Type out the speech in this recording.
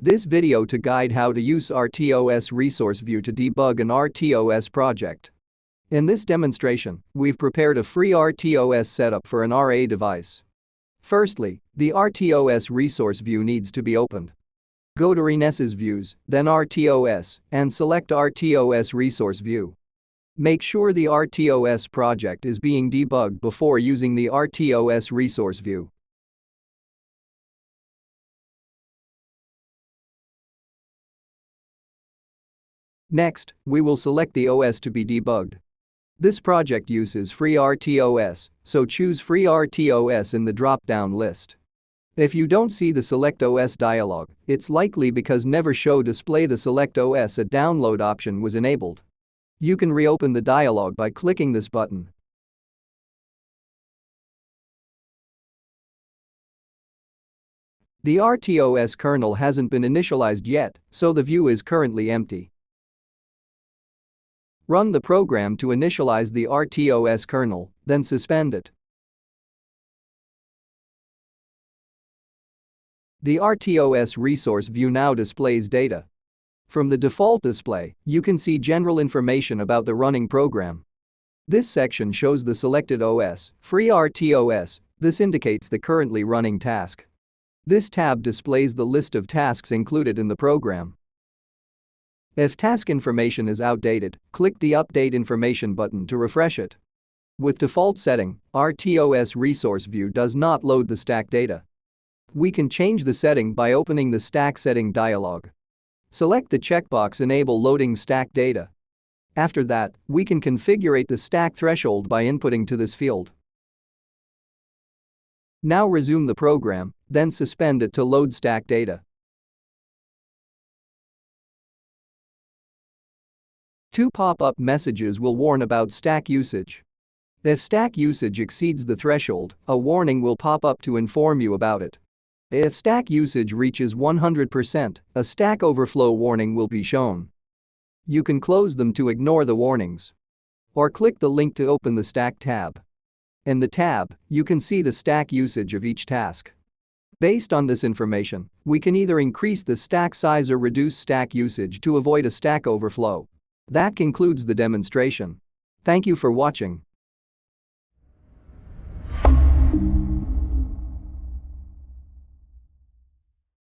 This video to guide how to use RTOS Resource View to debug an RTOS project. In this demonstration, we've prepared a free RTOS setup for an RA device. Firstly, the RTOS Resource View needs to be opened. Go to Resources Views, then RTOS, and select RTOS Resource View. Make sure the RTOS project is being debugged before using the RTOS Resource View. Next, we will select the OS to be debugged. This project uses free RTOS, so choose free RTOS in the drop-down list. If you don't see the Select OS dialog, it's likely because Never Show Display the Select OS a download option was enabled. You can reopen the dialog by clicking this button. The RTOS kernel hasn't been initialized yet, so the view is currently empty. Run the program to initialize the RTOS kernel, then suspend it. The RTOS Resource View now displays data. From the default display, you can see general information about the running program. This section shows the selected OS, free RTOS. This indicates the currently running task. This tab displays the list of tasks included in the program. If task information is outdated, click the Update Information button to refresh it. With default setting, RTOS Resource View does not load the stack data. We can change the setting by opening the Stack Setting dialog. Select the checkbox Enable Loading Stack Data. After that, we can configure the stack threshold by inputting to this field. Now resume the program, then suspend it to load stack data. Two pop-up messages will warn about stack usage. If stack usage exceeds the threshold, a warning will pop up to inform you about it. If stack usage reaches 100%, a stack overflow warning will be shown. You can close them to ignore the warnings. Or click the link to open the Stack tab. In the tab, you can see the stack usage of each task. Based on this information, we can either increase the stack size or reduce stack usage to avoid a stack overflow. That concludes the demonstration. Thank you for watching.